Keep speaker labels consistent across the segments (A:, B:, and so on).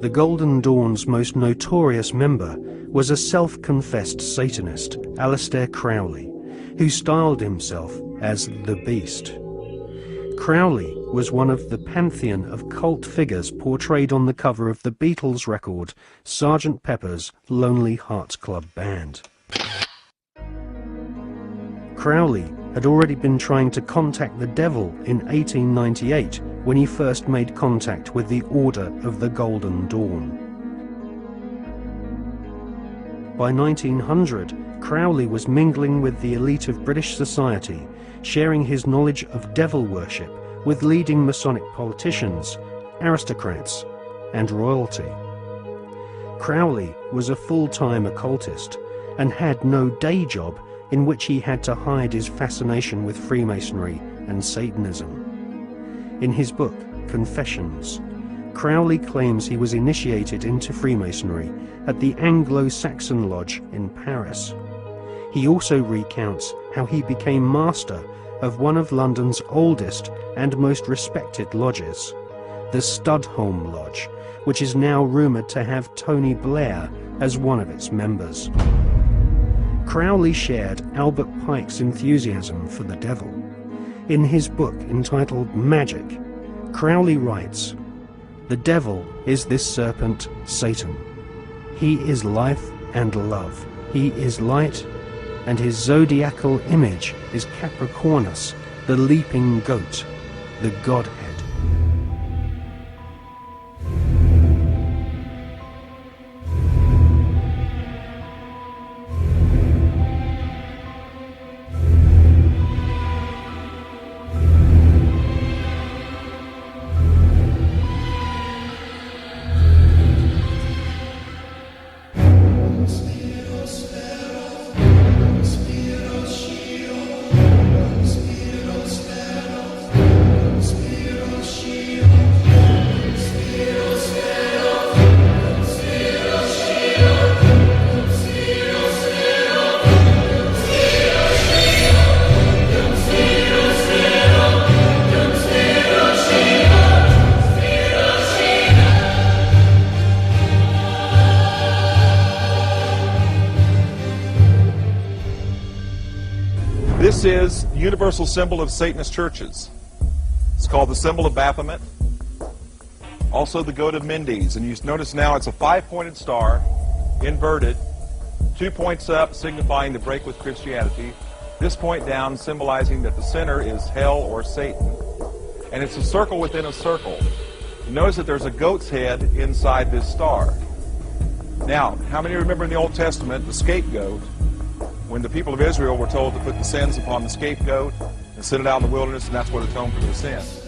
A: The Golden Dawn's most notorious member was a self-confessed Satanist, Aleister Crowley, who styled himself as the Beast. Crowley was one of the pantheon of cult figures portrayed on the cover of the Beatles record Sgt. Pepper's Lonely Hearts Club Band. Crowley had already been trying to contact the devil in 1898 when he first made contact with the Order of the Golden Dawn. By 1900, Crowley was mingling with the elite of British society, sharing his knowledge of devil worship with leading Masonic politicians, aristocrats, and royalty. Crowley was a full-time occultist and had no day job in which he had to hide his fascination with Freemasonry and Satanism. In his book, Confessions, Crowley claims he was initiated into Freemasonry at the Anglo-Saxon Lodge in Paris. He also recounts how he became master of one of London's oldest and most respected lodges, the Studholme Lodge, which is now rumoured to have Tony Blair as one of its members. Crowley shared Albert Pike's enthusiasm for the devil. In his book entitled Magic, Crowley writes, "The devil is this serpent, Satan. He is life and love. He is light, and his zodiacal image is Capricornus, the leaping goat, the Godhead."
B: This is the universal symbol of Satanist churches. It's called the symbol of Baphomet, also the goat of Mendes. And you notice now it's a 5-pointed star, inverted, 2 points up signifying the break with Christianity, this point down symbolizing that the center is hell or Satan, and it's a circle within a circle. You notice that there's a goat's head inside this star. Now, how many remember in the Old Testament the scapegoat, when the people of Israel were told to put the sins upon the scapegoat and send it out in the wilderness, and that's what atoned for their sins?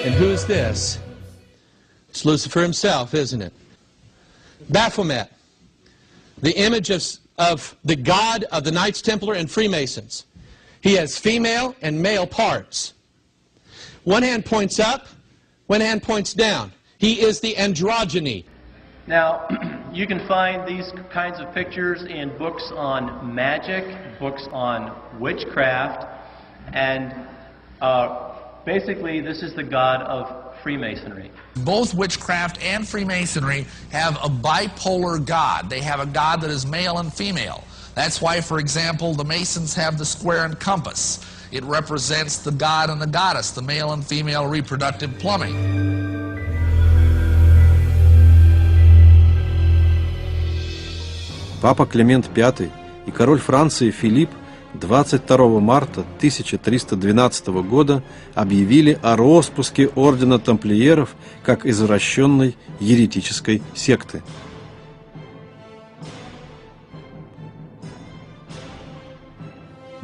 C: And who's this? It's Lucifer himself, isn't it? Baphomet, the image of the god of the Knights Templar and Freemasons. He has female and male parts. One hand points up, one hand points down. He is the androgyny.
D: Now, you can find these kinds of pictures in books on magic, books on witchcraft, and basically this is the god of Freemasonry.
E: Both witchcraft and Freemasonry have a bipolar god. They have a god that is male and female. That's why, for example, the Masons have the square and compass. It represents the god and the goddess, the male and female reproductive plumbing.
F: Папа Климент V и король Франции Филипп 22 марта 1312 года объявили о роспуске ордена тамплиеров как извращенной еретической секты.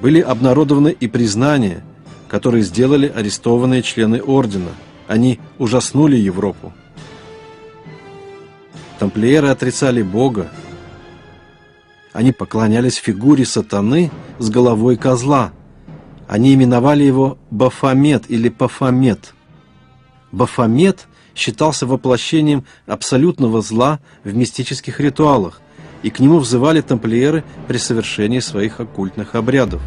F: Были обнародованы и признания, которые сделали арестованные члены ордена. Они ужаснули Европу. Тамплиеры отрицали Бога. Они поклонялись фигуре сатаны с головой козла. Они именовали его Бафомет или Бафомет. Бафомет считался воплощением абсолютного зла в мистических ритуалах, и к нему взывали тамплиеры при совершении своих оккультных обрядов.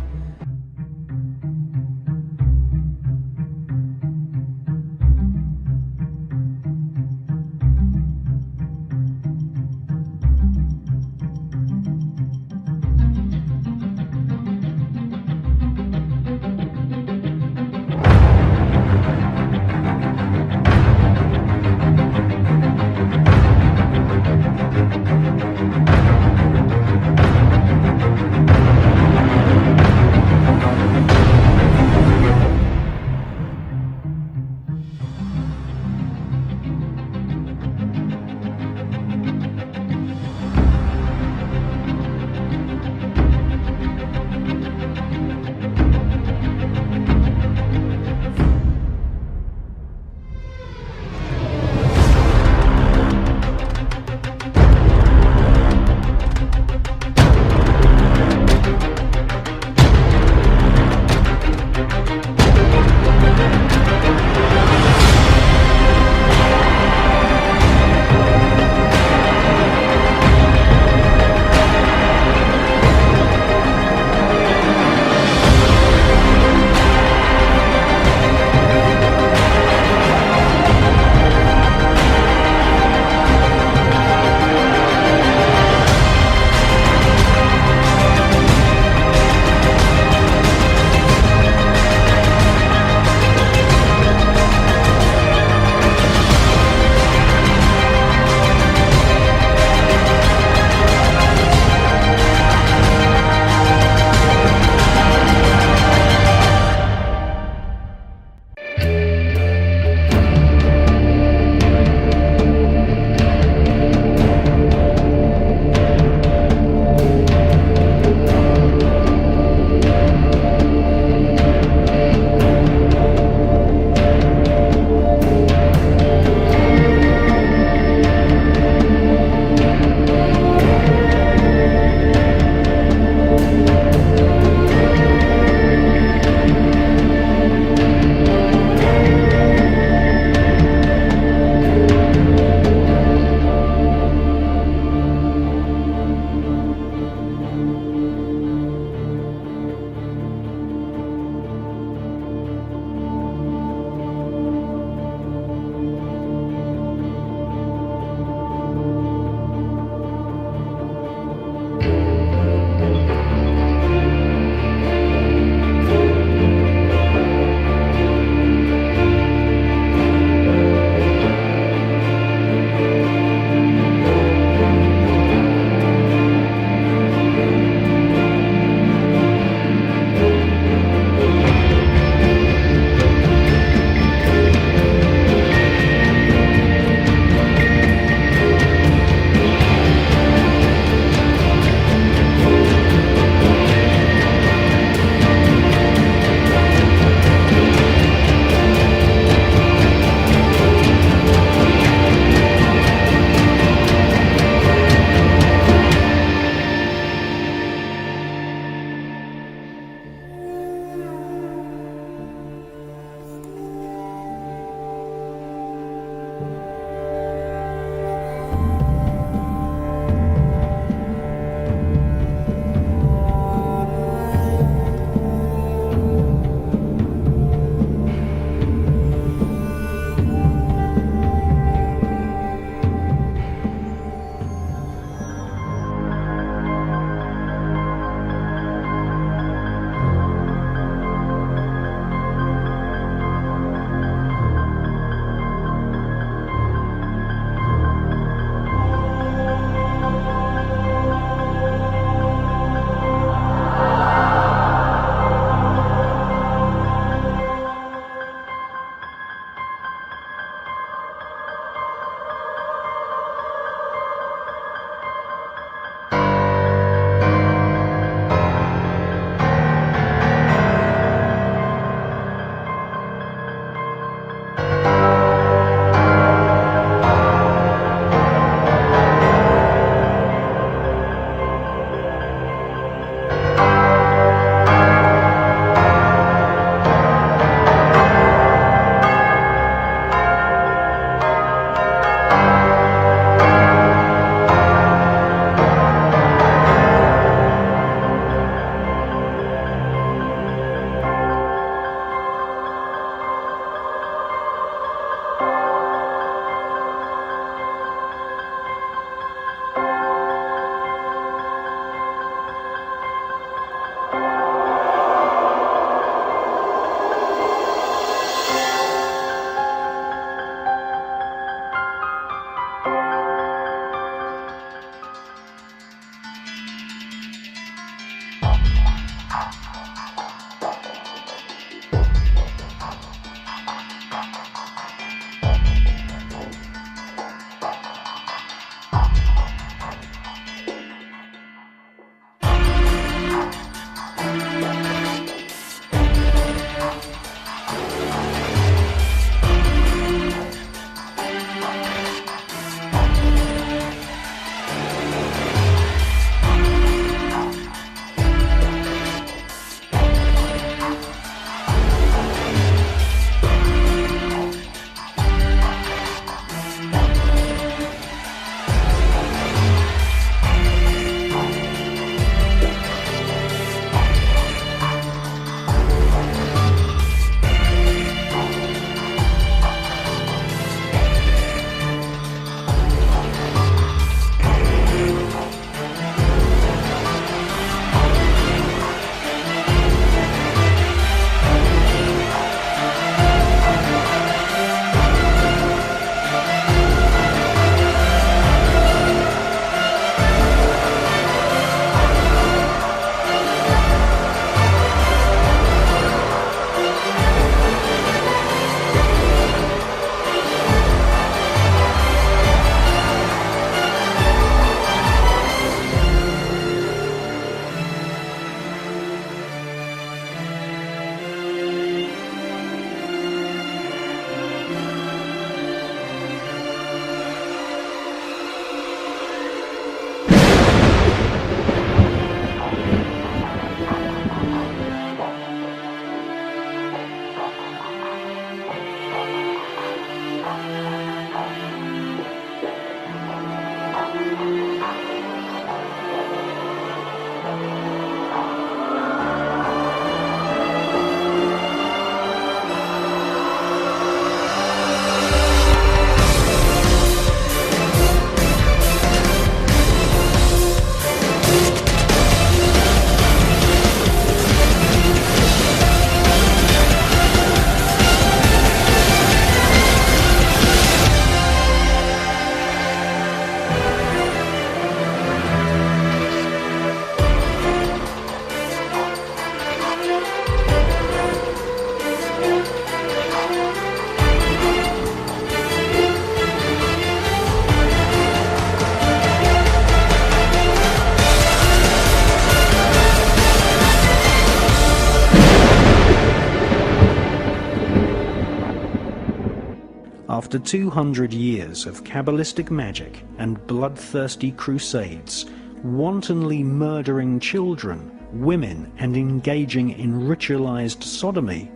A: After 200 years of Kabbalistic magic and bloodthirsty crusades, wantonly murdering children, women, and engaging in ritualized sodomy,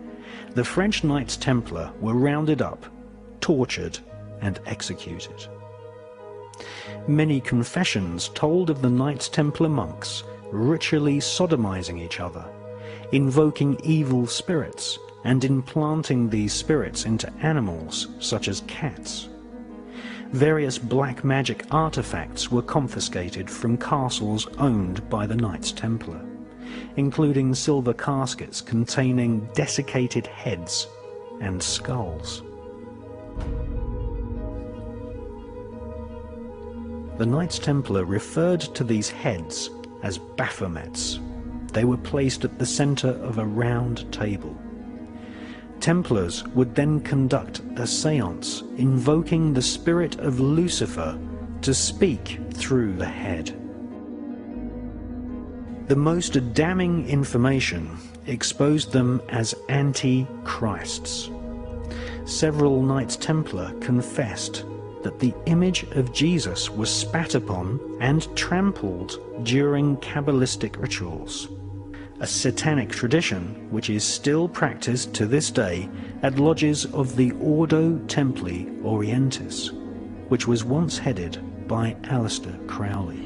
A: the French Knights Templar were rounded up, tortured, and executed. Many confessions told of the Knights Templar monks ritually sodomizing each other, invoking evil spirits, and implanting these spirits into animals such as cats. Various black magic artifacts were confiscated from castles owned by the Knights Templar, including silver caskets containing desiccated heads and skulls. The Knights Templar referred to these heads as Bafomets. They were placed at the center of a round table. Templars would then conduct a seance invoking the spirit of Lucifer to speak through the head. The most damning information exposed them as anti-Christs. Several Knights Templar confessed that the image of Jesus was spat upon and trampled during Kabbalistic rituals, a satanic tradition which is still practiced to this day at lodges of the Ordo Templi Orientis, which was once headed by Aleister Crowley.